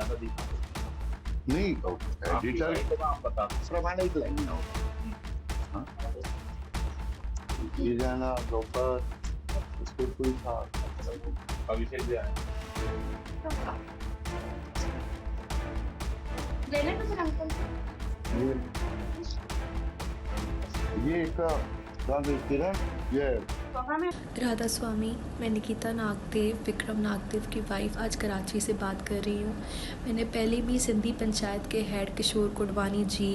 ज़्यादा दिखा नहीं आपकी एडिटर वाइफ का आप बता सकते प्रमाणित हैं। लेना हुँ, हाँ ये जाना प्रॉपर सक्सेसफुल था अभिषेक भी आया। लेना तो फिर अंकल ये ये एक किरण ये राधा स्वामी, मैं निकिता नागदेव, विक्रम नागदेव की वाइफ आज कराची से बात कर रही हूँ। मैंने पहले भी सिंधी पंचायत के हेड किशोर कुडवानी जी,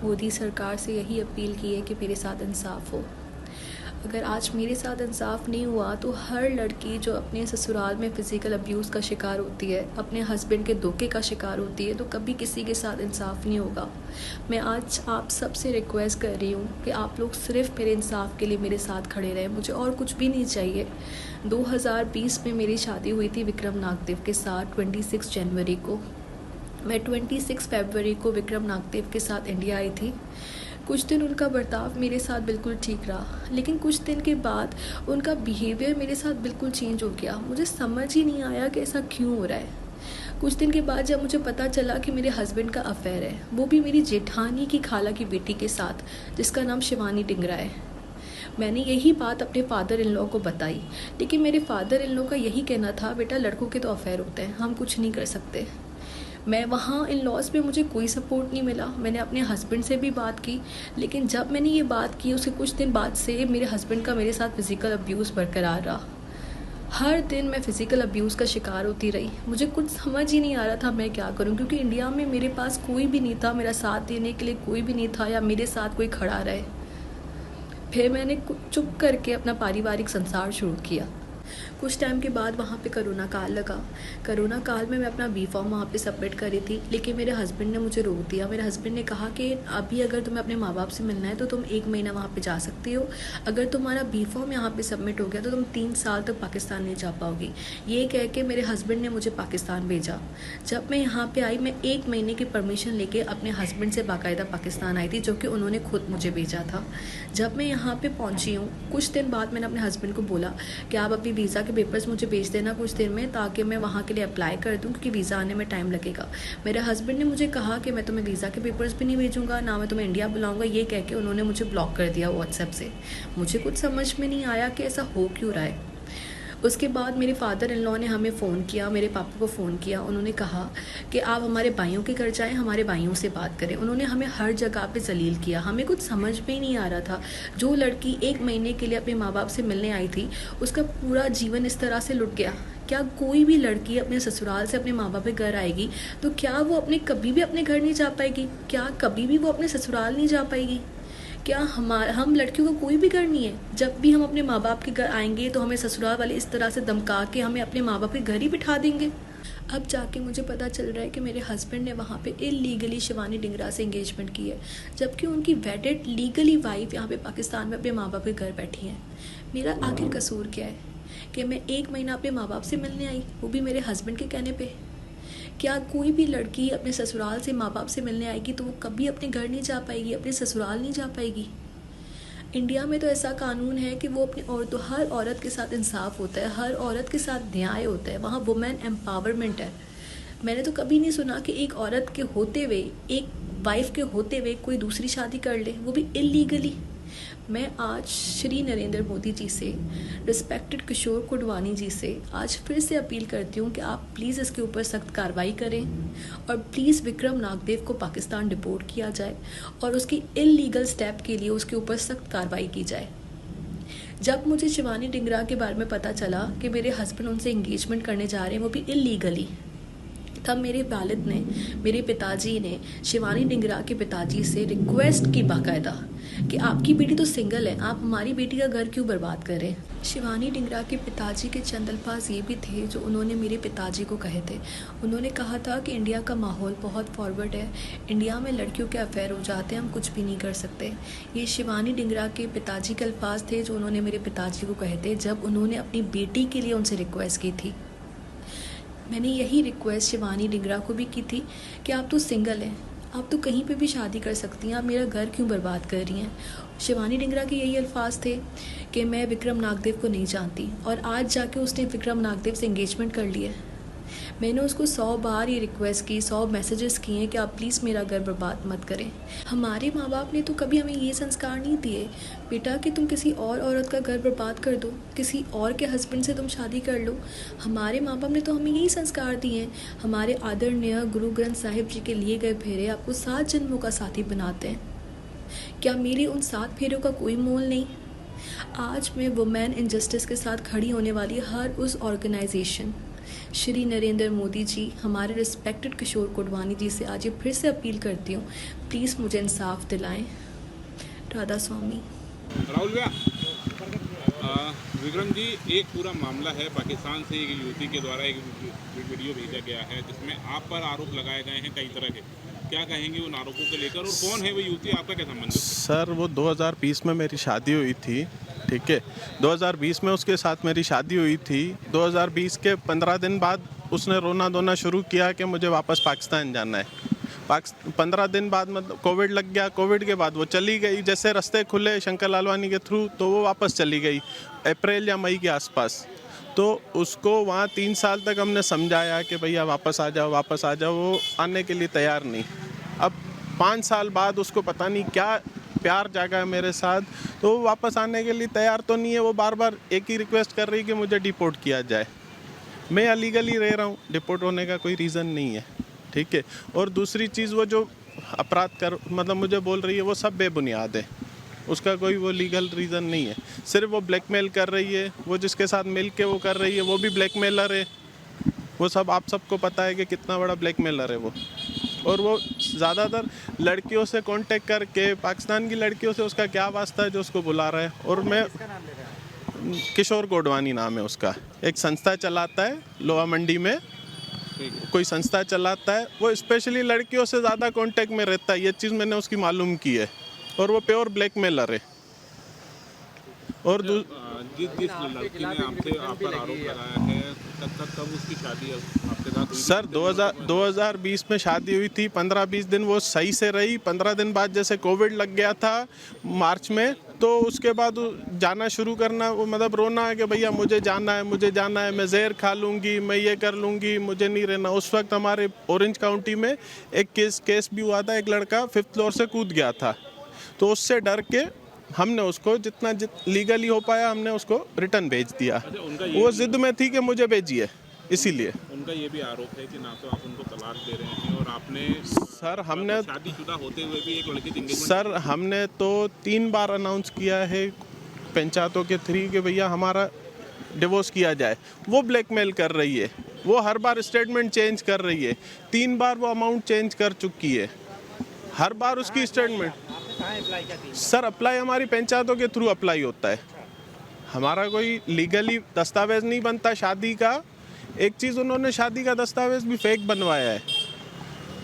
मोदी सरकार से यही अपील की है कि मेरे साथ इंसाफ हो। अगर आज मेरे साथ इंसाफ नहीं हुआ तो हर लड़की जो अपने ससुराल में फ़िज़िकल अब्यूज़ का शिकार होती है, अपने हस्बैंड के धोखे का शिकार होती है, तो कभी किसी के साथ इंसाफ नहीं होगा। मैं आज आप सबसे रिक्वेस्ट कर रही हूँ कि आप लोग सिर्फ मेरे इंसाफ के लिए मेरे साथ खड़े रहें, मुझे और कुछ भी नहीं चाहिए। 2020 में मेरी शादी हुई थी विक्रम नागदेव के साथ 26 जनवरी को। मैं 26 फरवरी को विक्रम नागदेव के साथ इंडिया आई थी। कुछ दिन उनका बर्ताव मेरे साथ बिल्कुल ठीक रहा, लेकिन कुछ दिन के बाद उनका बिहेवियर मेरे साथ बिल्कुल चेंज हो गया। मुझे समझ ही नहीं आया कि ऐसा क्यों हो रहा है। कुछ दिन के बाद जब मुझे पता चला कि मेरे हस्बैंड का अफेयर है, वो भी मेरी जेठानी की खाला की बेटी के साथ, जिसका नाम शिवानी डिंगरा है। मैंने यही बात अपने फादर इन लॉ को बताई, लेकिन मेरे फादर इन लॉ का यही कहना था, बेटा लड़कों के तो अफेयर होते हैं, हम कुछ नहीं कर सकते। मैं वहाँ इन लॉज पे मुझे कोई सपोर्ट नहीं मिला। मैंने अपने हस्बैंड से भी बात की, लेकिन जब मैंने ये बात की उसके कुछ दिन बाद से मेरे हस्बैंड का मेरे साथ फ़िज़िकल अब्यूज़ बरकरार रहा। हर दिन मैं फ़िज़िकल अब्यूज़ का शिकार होती रही। मुझे कुछ समझ ही नहीं आ रहा था मैं क्या करूं, क्योंकि इंडिया में मेरे पास कोई भी नहीं था, मेरा साथ देने के लिए कोई भी नहीं था या मेरे साथ कोई खड़ा रहे। फिर मैंने चुप करके अपना पारिवारिक संसार शुरू किया। कुछ टाइम के बाद वहाँ पे कोरोना काल लगा। कोरोना काल में मैं अपना बी फॉर्म वहाँ पे सबमिट करी थी, लेकिन मेरे हस्बैंड ने मुझे रोक दिया। मेरे हस्बैंड ने कहा कि अभी अगर तुम्हें अपने माँ बाप से मिलना है तो तुम 1 महीना वहाँ पे जा सकती हो, अगर तुम्हारा बी फॉर्म यहाँ पे सबमिट हो गया तो तुम 3 साल तक पाकिस्तान नहीं जा पाओगी। ये कह के मेरे हस्बैंड ने मुझे पाकिस्तान भेजा। जब मैं यहाँ पर आई, मैं 1 महीने की परमिशन लेके अपने हस्बैंड से बाकायदा पाकिस्तान आई थी, जो कि उन्होंने खुद मुझे भेजा था। जब मैं यहाँ पर पहुँची हूँ, कुछ दिन बाद मैंने अपने हस्बैंड को बोला कि आप अभी वीज़ा के पेपर्स मुझे भेज देना कुछ देर में, ताकि मैं वहाँ के लिए अप्लाई कर दूँ, क्योंकि वीज़ा आने में टाइम लगेगा। मेरे हस्बैंड ने मुझे कहा कि मैं तुम्हें वीज़ा के पेपर्स भी नहीं भेजूँगा, ना मैं तुम्हें इंडिया बुलाऊँगा। ये कह के उन्होंने मुझे ब्लॉक कर दिया व्हाट्सएप से। मुझे कुछ समझ में नहीं आया कि ऐसा हो क्यों रहा है। उसके बाद मेरे फादर इन लॉ ने हमें फ़ोन किया, मेरे पापा को फ़ोन किया। उन्होंने कहा कि आप हमारे भाइयों के घर जाएं, हमारे भाइयों से बात करें। उन्होंने हमें हर जगह पे जलील किया। हमें कुछ समझ में ही नहीं आ रहा था। जो लड़की 1 महीने के लिए अपने माँ बाप से मिलने आई थी, उसका पूरा जीवन इस तरह से लुट गया। क्या कोई भी लड़की अपने ससुराल से अपने माँ बाप के घर आएगी तो क्या वो कभी भी अपने घर नहीं जा पाएगी? क्या कभी भी वो अपने ससुराल नहीं जा पाएगी? क्या हम लड़कियों को कोई भी घर नहीं है? जब भी हम अपने माँ बाप के घर आएंगे तो हमें ससुराल वाले इस तरह से धमका के हमें अपने माँ बाप के घर ही बिठा देंगे। अब जाके मुझे पता चल रहा है कि मेरे हस्बैंड ने वहाँ पे इलीगली शिवानी डिंगरा से एंगेजमेंट की है, जबकि उनकी वेडेड लीगली वाइफ यहाँ पे पाकिस्तान में अपने माँ बाप के घर बैठी हैं। मेरा आखिर कसूर क्या है कि मैं 1 महीना अपने माँ बाप से मिलने आई, वो भी मेरे हस्बैंड के कहने पे? क्या कोई भी लड़की अपने ससुराल से माँ बाप से मिलने आएगी तो वो कभी अपने घर नहीं जा पाएगी, अपने ससुराल नहीं जा पाएगी? इंडिया में तो ऐसा कानून है कि वो अपनी औरतों, हर औरत के साथ इंसाफ होता है, हर औरत के साथ न्याय होता है, वहाँ वुमेन एम्पावरमेंट है। मैंने तो कभी नहीं सुना कि एक औरत के होते हुए, एक वाइफ के होते हुए कोई दूसरी शादी कर ले, वो भी इलीगली। मैं आज श्री नरेंद्र मोदी जी से, रिस्पेक्टेड किशोर कुडवानी जी से आज फिर से अपील करती हूँ कि आप प्लीज़ इसके ऊपर सख्त कार्रवाई करें और प्लीज़ विक्रम नागदेव को पाकिस्तान डिपोर्ट किया जाए और उसकी इलीगल स्टेप के लिए उसके ऊपर सख्त कार्रवाई की जाए। जब मुझे शिवानी डिंगरा के बारे में पता चला कि मेरे हस्बैंड उनसे इंगेजमेंट करने जा रहे हैं, वो भी इलीगली, तब मेरे वालिद ने, मेरे पिताजी ने शिवानी डिंगरा के पिताजी से रिक्वेस्ट की बाकायदा कि आपकी बेटी तो सिंगल है, आप हमारी बेटी का घर क्यों बर्बाद करें। शिवानी डिंगरा के पिताजी के चंद अल्फाज ये भी थे जो उन्होंने मेरे पिताजी को कहे थे। उन्होंने कहा था कि इंडिया का माहौल बहुत फॉरवर्ड है, इंडिया में लड़कियों के अफेयर हो जाते हैं, हम कुछ भी नहीं कर सकते। ये शिवानी डिंगरा के पिताजी के अल्फाज थे जो उन्होंने मेरे पिताजी को कहे थे जब उन्होंने अपनी बेटी के लिए उनसे रिक्वेस्ट की थी। मैंने यही रिक्वेस्ट शिवानी डिंगरा को भी की थी कि आप तो सिंगल हैं, आप तो कहीं पे भी शादी कर सकती हैं, आप मेरा घर क्यों बर्बाद कर रही हैं। शिवानी डिंगरा के यही अल्फाज थे कि मैं विक्रम नागदेव को नहीं जानती, और आज जाके उसने विक्रम नागदेव से एंगेजमेंट कर लिया है। मैंने उसको 100 बार ये रिक्वेस्ट की, 100 मैसेजेस किए हैं कि आप प्लीज़ मेरा घर बर्बाद मत करें। हमारे माँ बाप ने तो कभी हमें ये संस्कार नहीं दिए बेटा कि तुम किसी और औरत का घर बर्बाद कर दो, किसी और के हस्बैंड से तुम शादी कर लो। हमारे माँ बाप ने तो हमें यही संस्कार दिए हैं। हमारे आदरणीय गुरु ग्रंथ साहिब जी के लिए गए फेरे आपको 7 जन्मों का साथी बनाते हैं। क्या मेरे उन 7 फेरों का कोई मोल नहीं? आज मैं वुमेन इनजस्टिस के साथ खड़ी होने वाली हर उस ऑर्गेनाइजेशन श्री नरेंद्र मोदी जी, हमारे रिस्पेक्टेड किशोर कोडवानी जी से आज ये फिर से अपील करती हूँ, प्लीज़ मुझे इंसाफ दिलाएं। राधा स्वामी। राहुल भैया, विक्रम जी, एक पूरा मामला है, पाकिस्तान से एक युवती के द्वारा एक वीडियो भेजा गया है जिसमें आप पर आरोप लगाए गए हैं कई तरह के। क्या कहेंगे उन आरोपों को लेकर और कौन है वो युवती, आपका क्या संबंध है? सर वो 2020 में मेरी शादी हुई थी, ठीक है। 2020 में उसके साथ मेरी शादी हुई थी। 2020 के 15 दिन बाद उसने रोना धोना शुरू किया कि मुझे वापस पाकिस्तान जाना है। 15 दिन बाद मतलब कोविड लग गया। कोविड के बाद वो चली गई। जैसे रास्ते खुले शंकर लालवानी के थ्रू तो वो वापस चली गई अप्रैल या मई के आसपास। तो उसको वहाँ 3 साल तक हमने समझाया कि भैया वापस आ जाओ, वापस आ जाओ। वो आने के लिए तैयार नहीं। अब 5 साल बाद उसको पता नहीं क्या प्यार जागा है मेरे साथ, तो वो वापस आने के लिए तैयार तो नहीं है। वो बार बार एक ही रिक्वेस्ट कर रही है कि मुझे डिपोर्ट किया जाए। मैं अलीगली रह रहा हूँ, डिपोर्ट होने का कोई रीज़न नहीं है, ठीक है। और दूसरी चीज़, वो जो अपराध कर मतलब मुझे बोल रही है वो सब बेबुनियाद है। उसका कोई वो लीगल रीज़न नहीं है। सिर्फ वो ब्लैकमेल कर रही है। वो जिसके साथ मिल के वो कर रही है वो भी ब्लैकमेलर है। वो सब आप सबको पता है कि कितना बड़ा ब्लैकमेलर है वो। और वो ज़्यादातर लड़कियों से कांटेक्ट करके, पाकिस्तान की लड़कियों से उसका क्या वास्ता है जो उसको बुला रहा है। और मैं किशोर कोडवानी नाम है उसका, एक संस्था चलाता है लोहा मंडी में, कोई संस्था चलाता है। वो स्पेशली लड़कियों से ज़्यादा कांटेक्ट में रहता है। ये चीज़ मैंने उसकी मालूम की है। और वो प्योर ब्लैकमेलर है। और जिस लड़की ने आपसे आप पर आरोप लगाया है, कब उसकी शादी आपके साथ हुई? सर 2020 में शादी हुई थी। 15-20 दिन वो सही से रही। 15 दिन बाद जैसे कोविड लग गया था मार्च में, तो उसके बाद जाना शुरू करना, वो मतलब रोना है कि भैया मुझे जाना है, मुझे जाना है, मैं जहर खा लूँगी, मैं ये कर लूँगी, मुझे नहीं रहना। उस वक्त हमारे ऑरेंज काउंटी में एक केस भी हुआ था। एक लड़का 5th फ्लोर से कूद गया था। तो उससे डर के हमने उसको जितना लीगली हो पाया हमने उसको रिटर्न भेज दिया। वो जिद में थी कि मुझे भेजिए, इसीलिए। उनका ये भी आरोप है कि ना तो आप उनको तलाक दे रहे हैं और आपने सर हमने शादीशुदा होते हुए भी एक लड़की की सर हमने तो 3 बार अनाउंस किया है पंचायतों के थ्री कि भैया हमारा डिवोर्स किया जाए। वो ब्लैकमेल कर रही है। वो हर बार स्टेटमेंट चेंज कर रही है। 3 बार वो अमाउंट चेंज कर चुकी है। हर बार उसकी स्टेटमेंट। सर अप्लाई हमारी पंचायतों के थ्रू अप्लाई होता है। हमारा कोई लीगली दस्तावेज नहीं बनता शादी का। एक चीज़, उन्होंने शादी का दस्तावेज भी फेक बनवाया है।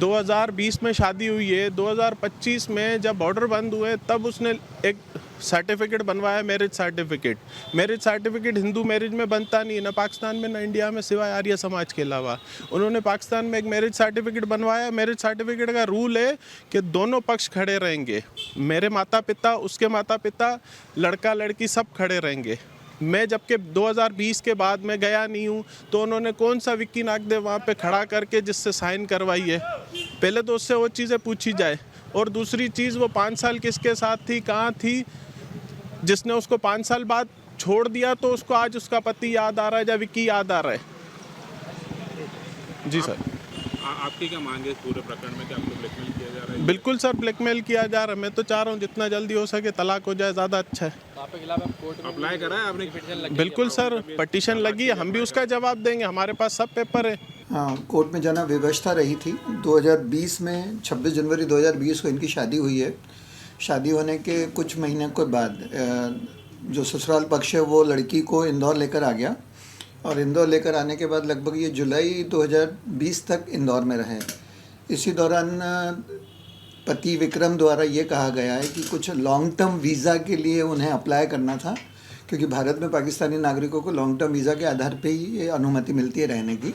2020 में शादी हुई है। 2025 में जब बॉर्डर बंद हुए तब उसने एक सर्टिफिकेट बनवाया, marriage certificate. Marriage certificate Hindu marriage में बनता नहीं है, ना पाकिस्तान में ना इंडिया में, सिवाय आर्य समाज के अलावा। उन्होंने पाकिस्तान में एक मैरिज सर्टिफिकेट बनवाया। मैरिज सर्टिफिकेट का रूल है कि दोनों पक्ष खड़े रहेंगे। मेरे माता पिता, उसके माता पिता, लड़का लड़की सब खड़े रहेंगे। मैं जबकि 2020 के बाद मैं गया नहीं हूँ, तो उन्होंने कौन सा विक्की नागदे वहाँ पे खड़ा करके जिससे साइन करवाई है? पहले तो उससे वो चीज़ें पूछी जाए। और दूसरी चीज़, वो 5 साल किसके साथ थी, कहाँ थी? जिसने उसको 5 साल बाद छोड़ दिया, तो उसको आज उसका पति याद आ रहा है या विक्की याद आ रहा है? जी सर। आपकी क्या मांग है इस पूरे प्रकरण में कि आपको ब्लैकमेल किया जा रहा है? बिल्कुल सर, ब्लैकमेल किया जा रहा है। मैं तो चाह रहा हूँ जितना जल्दी हो सके तलाक हो जाए, ज़्यादा अच्छा है। अप्लाई करा है आपने? बिल्कुल सर, पटिशन लगी है। हम भी उसका जवाब देंगे। हमारे पास सब पेपर है। हाँ, कोर्ट में जाना व्यवस्था रही थी। 2020 में 26 जनवरी 2020 को इनकी शादी हुई है। शादी होने के कुछ महीने के बाद जो ससुराल पक्ष है वो लड़की को इंदौर लेकर आ गया। और इंदौर लेकर आने के बाद लगभग ये जुलाई 2020 तक इंदौर में रहे। इसी दौरान पति विक्रम द्वारा ये कहा गया है कि कुछ लॉन्ग टर्म वीज़ा के लिए उन्हें अप्लाई करना था, क्योंकि भारत में पाकिस्तानी नागरिकों को लॉन्ग टर्म वीज़ा के आधार पे ही अनुमति मिलती है रहने की।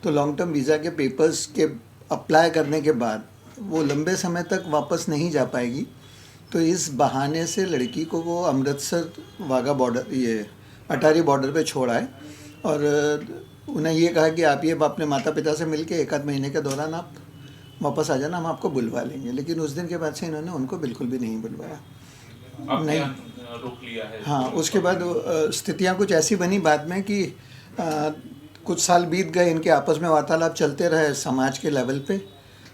तो लॉन्ग टर्म वीज़ा के पेपर्स के अप्लाई करने के बाद वो लंबे समय तक वापस नहीं जा पाएगी। तो इस बहाने से लड़की को वो अमृतसर वाघा बॉर्डर, ये अटारी बॉर्डर पे छोड़ा है। और उन्हें ये कहा कि आप ये अपने माता पिता से मिलके 1 आध महीने के दौरान आप वापस आ जाना, हम आपको बुलवा लेंगे। लेकिन उस दिन के बाद से इन्होंने उनको बिल्कुल भी नहीं बुलवाया। अब नहीं। क्या रोक लिया है? हाँ, उसके बाद स्थितियाँ कुछ ऐसी बनी बाद में कि कुछ साल बीत गए, इनके आपस में वार्तालाप चलते रहे समाज के लेवल पे।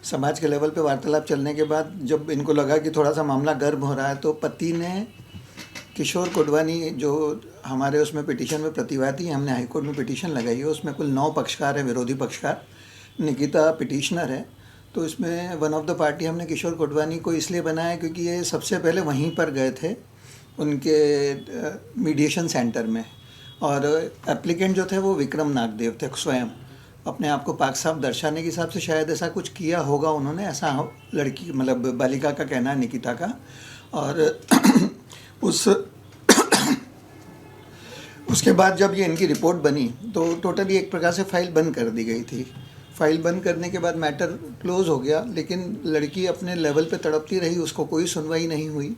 समाज के लेवल पे वार्तालाप चलने के बाद जब इनको लगा कि थोड़ा सा मामला गर्म हो रहा है, तो पति ने किशोर कोडवानी जो हमारे उसमें पिटीशन में प्रतिवादी हैं, हमने हाईकोर्ट में पिटीशन लगाई है, उसमें कुल 9 पक्षकार हैं, विरोधी पक्षकार। निकिता पिटिशनर है। तो इसमें वन ऑफ द पार्टी हमने किशोर कोडवानी को इसलिए बनाया क्योंकि ये सबसे पहले वहीं पर गए थे उनके मीडिएशन सेंटर में, और एप्लीकेंट जो थे वो विक्रम नागदेव थे स्वयं। अपने आप को पाक साफ दर्शाने के हिसाब से शायद ऐसा कुछ किया होगा उन्होंने, ऐसा लड़की मतलब बालिका का कहना है, निकिता का। और उसके बाद जब ये इनकी रिपोर्ट बनी तो टोटली एक प्रकार से फाइल बंद कर दी गई थी। फाइल बंद करने के बाद मैटर क्लोज़ हो गया, लेकिन लड़की अपने लेवल पे तड़पती रही, उसको कोई सुनवाई नहीं हुई।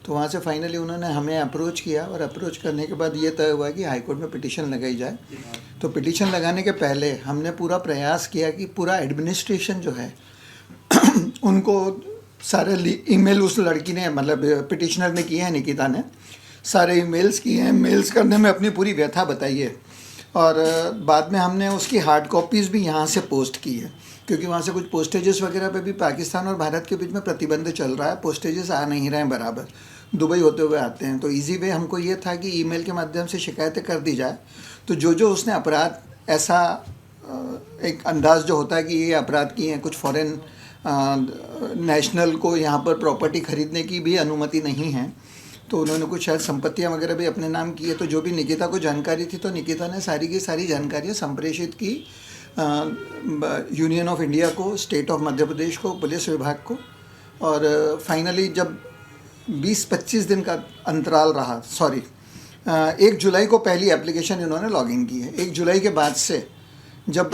तो वहाँ से फाइनली उन्होंने हमें अप्रोच किया, और अप्रोच करने के बाद ये तय हुआ कि हाई कोर्ट में पिटीशन लगाई जाए। तो पिटीशन लगाने के पहले हमने पूरा प्रयास किया कि पूरा एडमिनिस्ट्रेशन जो है उनको सारे ईमेल उस लड़की ने मतलब पिटिशनर ने किए हैं, निकिता ने सारे ईमेल्स किए हैं। मेल्स करने में अपनी पूरी व्यथा बताई है, और बाद में हमने उसकी हार्ड कॉपीज़ भी यहाँ से पोस्ट की है, क्योंकि वहाँ से कुछ पोस्टेजेस वगैरह पे भी पाकिस्तान और भारत के बीच में प्रतिबंध चल रहा है। पोस्टेजेस आ नहीं रहे हैं बराबर, दुबई होते हुए आते हैं। तो इजी वे हमको ये था कि ईमेल के माध्यम से शिकायतें कर दी जाए। तो जो उसने अपराध, ऐसा एक अंदाज़ जो होता है कि ये अपराध किए हैं, कुछ फॉरेन नेशनल को यहाँ पर प्रॉपर्टी ख़रीदने की भी अनुमति नहीं है, तो उन्होंने कुछ शायद संपत्तियाँ वगैरह भी अपने नाम की है। तो जो भी निकिता को जानकारी थी, तो निकिता ने सारी की सारी जानकारियाँ संप्रेषित की यूनियन ऑफ इंडिया को, स्टेट ऑफ मध्य प्रदेश को, पुलिस विभाग को। और फाइनली जब 20-25 दिन का अंतराल रहा, 1 जुलाई को पहली एप्लीकेशन इन्होंने लॉगिन की है। 1 जुलाई के बाद से जब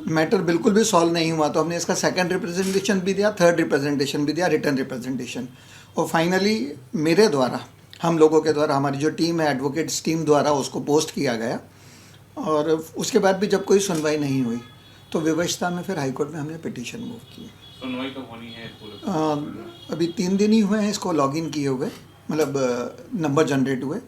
मैटर बिल्कुल भी सॉल्व नहीं हुआ, तो हमने इसका सेकंड रिप्रेजेंटेशन भी दिया, थर्ड रिप्रेजेंटेशन भी दिया, रिटर्न रिप्रेजेंटेशन। और फाइनली मेरे द्वारा, हम लोगों के द्वारा, हमारी जो टीम है एडवोकेट्स टीम द्वारा उसको पोस्ट किया गया। और उसके बाद भी जब कोई सुनवाई नहीं हुई, तो विवशता में फिर हाईकोर्ट में हमने पिटीशन मूव की। सुनवाई कब होनी है? अभी 3 दिन ही हुए हैं इसको लॉगिन किए हुए, मतलब नंबर जनरेट हुए।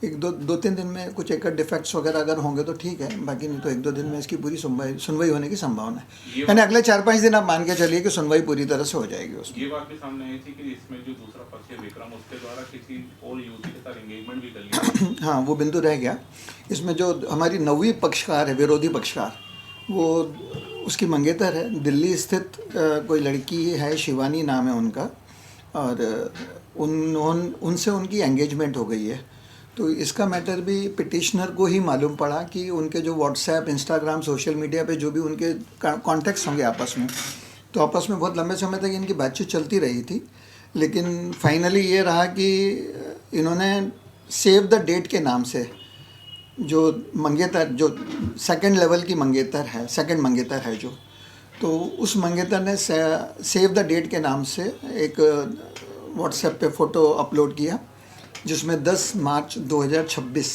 2-3 दिन में कुछ एक डिफेक्ट्स वगैरह अगर होंगे तो ठीक है, बाकी नहीं तो 1-2 दिन में इसकी पूरी सुनवाई होने की संभावना है। यानी अगले 4-5 दिन आप मान के चलिए कि सुनवाई पूरी तरह से हो जाएगी उसमें। ये बात भी सामने आई थी कि इसमें जो दूसरा पक्ष है विक्रम, उसके द्वारा किसी और युवती के साथ एंगेजमेंट भी कर लिया। हाँ, वो बिंदु रह गया। इसमें जो हमारी 9वीं पक्षकार है, विरोधी पक्षकार, वो उसकी मंगेतर है, दिल्ली स्थित कोई लड़की है, शिवानी नाम है उनका, और उनसे उनकी एंगेजमेंट हो गई है। तो इसका मैटर भी पिटिशनर को ही मालूम पड़ा कि उनके जो व्हाट्सएप, इंस्टाग्राम, सोशल मीडिया पे जो भी उनके कॉन्टेक्ट्स होंगे आपस में, तो आपस में बहुत लंबे समय तक इनकी बातचीत चलती रही थी। लेकिन फाइनली ये रहा कि इन्होंने सेव द डेट के नाम से जो मंगेतर, जो सेकंड लेवल की मंगेतर है, सेकंड मंगेतर है जो, तो उस मंगेतर ने सेव द डेट के नाम से एक व्हाट्सएप पे फ़ोटो अपलोड किया, जिसमें 10 मार्च 2026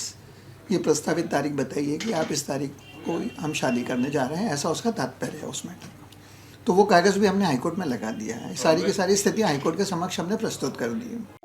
ये प्रस्तावित तारीख बताई है कि आप इस तारीख को हम शादी करने जा रहे हैं, ऐसा उसका तात्पर्य है उसमें। तो वो कागज़ भी हमने हाईकोर्ट में लगा दिया है। सारी की सारी स्थितियाँ हाईकोर्ट के समक्ष हमने प्रस्तुत कर दी है।